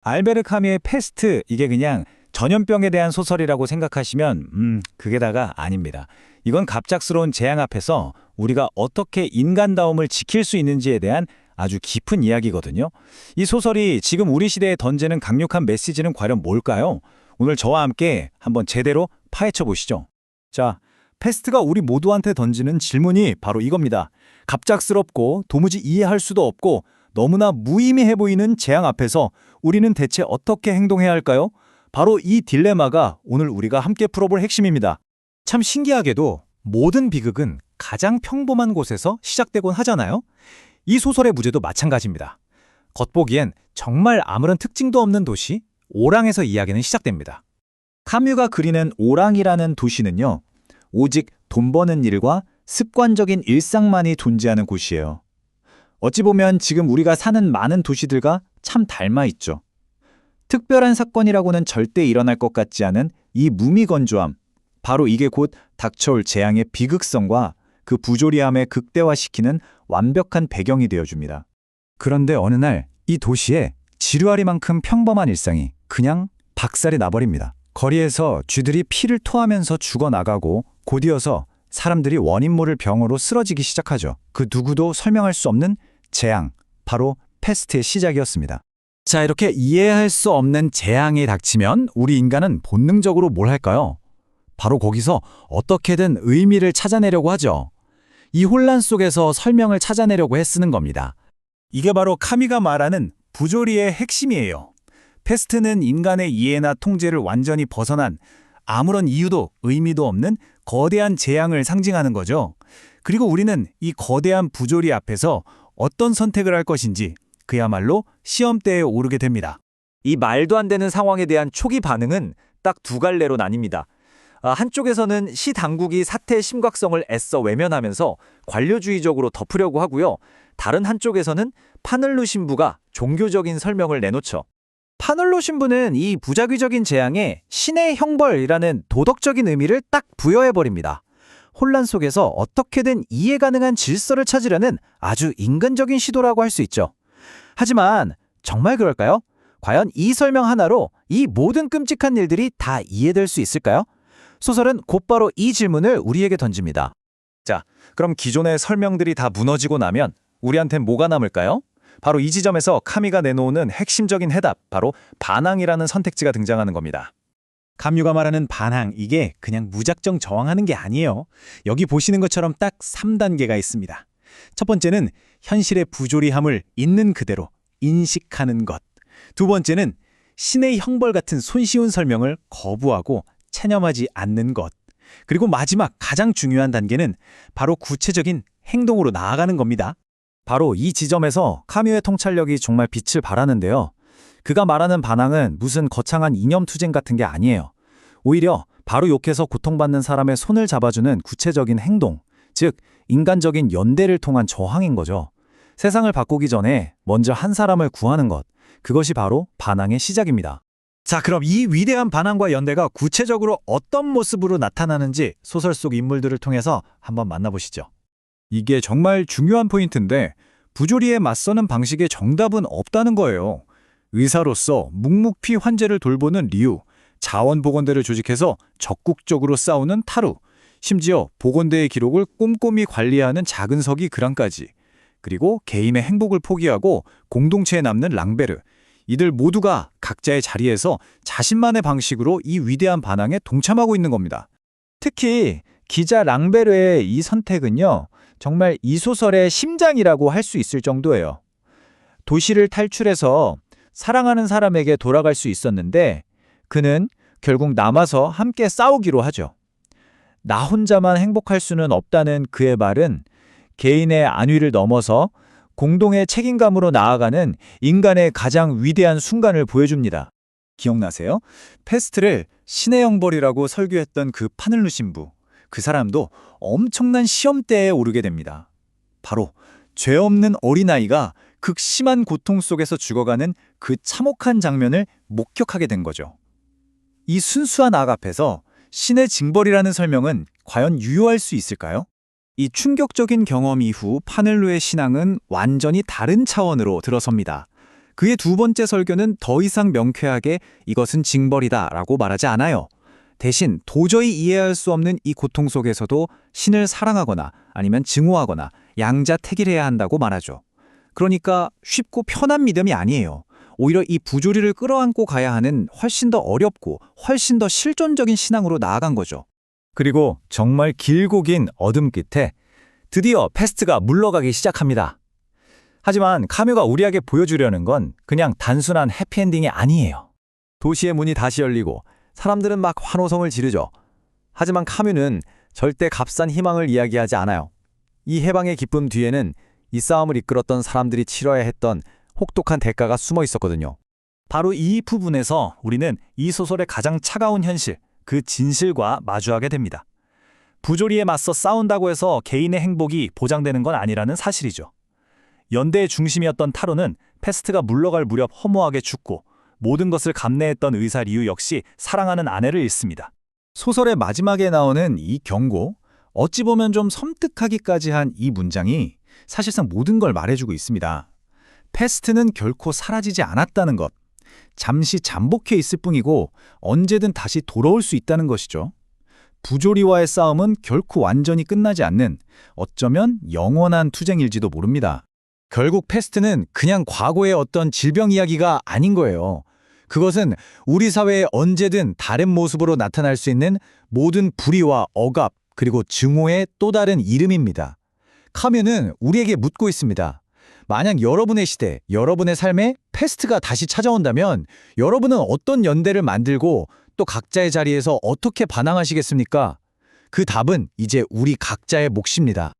알베르 카뮈의 패스트, 이게 그냥 전염병에 대한 소설이라고 생각하시면 그게 다가 아닙니다. 이건 갑작스러운 재앙 앞에서 우리가 어떻게 인간다움을 지킬 수 있는지에 대한 아주 깊은 이야기거든요. 이 소설이 지금 우리 시대에 던지는 강력한 메시지는 과연 뭘까요? 오늘 저와 함께 한번 제대로 파헤쳐 보시죠. 자, 패스트가 우리 모두한테 던지는 질문이 바로 이겁니다. 갑작스럽고 도무지 이해할 수도 없고 너무나 무의미해 보이는 재앙 앞에서 우리는 대체 어떻게 행동해야 할까요? 바로 이 딜레마가 오늘 우리가 함께 풀어볼 핵심입니다. 참 신기하게도 모든 비극은 가장 평범한 곳에서 시작되곤 하잖아요. 이 소설의 무제도 마찬가지입니다. 겉보기엔 정말 아무런 특징도 없는 도시, 오랑에서 이야기는 시작됩니다. 카뮤가 그리는 오랑이라는 도시는요, 오직 돈 버는 일과 습관적인 일상만이 존재하는 곳이에요. 어찌 보면 지금 우리가 사는 많은 도시들과 참 닮아 있죠. 특별한 사건이라고는 절대 일어날 것 같지 않은 이 무미건조함, 바로 이게 곧 닥쳐올 재앙의 비극성과 그 부조리함을 극대화시키는 완벽한 배경이 되어줍니다. 그런데 어느 날 이 도시에 지루하리만큼 평범한 일상이 그냥 박살이 나버립니다. 거리에서 쥐들이 피를 토하면서 죽어나가고 곧이어서 사람들이 원인 모를 병으로 쓰러지기 시작하죠. 그 누구도 설명할 수 없는 재앙, 바로 패스트의 시작이었습니다. 자, 이렇게 이해할 수 없는 재앙이 닥치면 우리 인간은 본능적으로 뭘 할까요? 바로 거기서 어떻게든 의미를 찾아내려고 하죠. 이 혼란 속에서 설명을 찾아내려고 애쓰는 겁니다. 이게 바로 카미가 말하는 부조리의 핵심이에요. 패스트는 인간의 이해나 통제를 완전히 벗어난 아무런 이유도 의미도 없는 거대한 재앙을 상징하는 거죠. 그리고 우리는 이 거대한 부조리 앞에서 어떤 선택을 할 것인지 그야말로 시험대에 오르게 됩니다. 이 말도 안 되는 상황에 대한 초기 반응은 딱 두 갈래로 나뉩니다. 한쪽에서는 시 당국이 사태의 심각성을 애써 외면하면서 관료주의적으로 덮으려고 하고요. 다른 한쪽에서는 파늘루 신부가 종교적인 설명을 내놓죠. 파늘루 신부는 이 부작위적인 재앙에 신의 형벌이라는 도덕적인 의미를 딱 부여해버립니다. 혼란 속에서 어떻게든 이해 가능한 질서를 찾으려는 아주 인간적인 시도라고 할 수 있죠. 하지만 정말 그럴까요? 과연 이 설명 하나로 이 모든 끔찍한 일들이 다 이해될 수 있을까요? 소설은 곧바로 이 질문을 우리에게 던집니다. 자, 그럼 기존의 설명들이 다 무너지고 나면 우리한텐 뭐가 남을까요? 바로 이 지점에서 카미가 내놓는 핵심적인 해답, 바로 반항이라는 선택지가 등장하는 겁니다. 카뮤가 말하는 반항, 이게 그냥 무작정 저항하는 게 아니에요. 여기 보시는 것처럼 딱 3단계가 있습니다. 첫 번째는 현실의 부조리함을 있는 그대로 인식하는 것. 두 번째는 신의 형벌 같은 손쉬운 설명을 거부하고 체념하지 않는 것. 그리고 마지막 가장 중요한 단계는 바로 구체적인 행동으로 나아가는 겁니다. 바로 이 지점에서 카뮤의 통찰력이 정말 빛을 발하는데요. 그가 말하는 반항은 무슨 거창한 이념투쟁 같은 게 아니에요. 오히려 바로 욕해서 고통받는 사람의 손을 잡아주는 구체적인 행동, 즉 인간적인 연대를 통한 저항인 거죠. 세상을 바꾸기 전에 먼저 한 사람을 구하는 것, 그것이 바로 반항의 시작입니다. 자, 그럼 이 위대한 반항과 연대가 구체적으로 어떤 모습으로 나타나는지 소설 속 인물들을 통해서 한번 만나보시죠. 이게 정말 중요한 포인트인데 부조리에 맞서는 방식의 정답은 없다는 거예요. 의사로서 묵묵히 환자를 돌보는 리우, 자원보건대를 조직해서 적극적으로 싸우는 타루, 심지어 보건대의 기록을 꼼꼼히 관리하는 작은 서기 그랑까지, 그리고 개인의 행복을 포기하고 공동체에 남는 랑베르, 이들 모두가 각자의 자리에서 자신만의 방식으로 이 위대한 반항에 동참하고 있는 겁니다. 특히 기자 랑베르의 이 선택은요, 정말 이 소설의 심장이라고 할 수 있을 정도예요. 도시를 탈출해서 사랑하는 사람에게 돌아갈 수 있었는데 그는 결국 남아서 함께 싸우기로 하죠. 나 혼자만 행복할 수는 없다는 그의 말은 개인의 안위를 넘어서 공동의 책임감으로 나아가는 인간의 가장 위대한 순간을 보여줍니다. 기억나세요? 패스트를 신의 형벌이라고 설교했던 그 파늘루 신부, 그 사람도 엄청난 시험대에 오르게 됩니다. 바로 죄 없는 어린아이가 극심한 고통 속에서 죽어가는 그 참혹한 장면을 목격하게 된 거죠. 이 순수한 악 앞에서 신의 징벌이라는 설명은 과연 유효할 수 있을까요? 이 충격적인 경험 이후 파늘루의 신앙은 완전히 다른 차원으로 들어섭니다. 그의 두 번째 설교는 더 이상 명쾌하게 이것은 징벌이다라고 말하지 않아요. 대신 도저히 이해할 수 없는 이 고통 속에서도 신을 사랑하거나 아니면 증오하거나 양자택일해야 한다고 말하죠. 그러니까 쉽고 편한 믿음이 아니에요. 오히려 이 부조리를 끌어안고 가야 하는 훨씬 더 어렵고 훨씬 더 실존적인 신앙으로 나아간 거죠. 그리고 정말 길고 긴 어둠 끝에 드디어 패스트가 물러가기 시작합니다. 하지만 카뮤가 우리에게 보여주려는 건 그냥 단순한 해피엔딩이 아니에요. 도시의 문이 다시 열리고 사람들은 막 환호성을 지르죠. 하지만 카뮤는 절대 값싼 희망을 이야기하지 않아요. 이 해방의 기쁨 뒤에는 이 싸움을 이끌었던 사람들이 치러야 했던 혹독한 대가가 숨어 있었거든요. 바로 이 부분에서 우리는 이 소설의 가장 차가운 현실, 그 진실과 마주하게 됩니다. 부조리에 맞서 싸운다고 해서 개인의 행복이 보장되는 건 아니라는 사실이죠. 연대의 중심이었던 타로는 패스트가 물러갈 무렵 허무하게 죽고 모든 것을 감내했던 의사 리우 역시 사랑하는 아내를 잃습니다. 소설의 마지막에 나오는 이 경고, 어찌 보면 좀 섬뜩하기까지 한 이 문장이 사실상 모든 걸 말해주고 있습니다. 패스트는 결코 사라지지 않았다는 것, 잠시 잠복해 있을 뿐이고 언제든 다시 돌아올 수 있다는 것이죠. 부조리와의 싸움은 결코 완전히 끝나지 않는 어쩌면 영원한 투쟁일지도 모릅니다. 결국 패스트는 그냥 과거의 어떤 질병 이야기가 아닌 거예요. 그것은 우리 사회에 언제든 다른 모습으로 나타날 수 있는 모든 불의와 억압 그리고 증오의 또 다른 이름입니다. 카뮤는 우리에게 묻고 있습니다. 만약 여러분의 시대, 여러분의 삶에 패스트가 다시 찾아온다면 여러분은 어떤 연대를 만들고 또 각자의 자리에서 어떻게 반항하시겠습니까? 그 답은 이제 우리 각자의 몫입니다.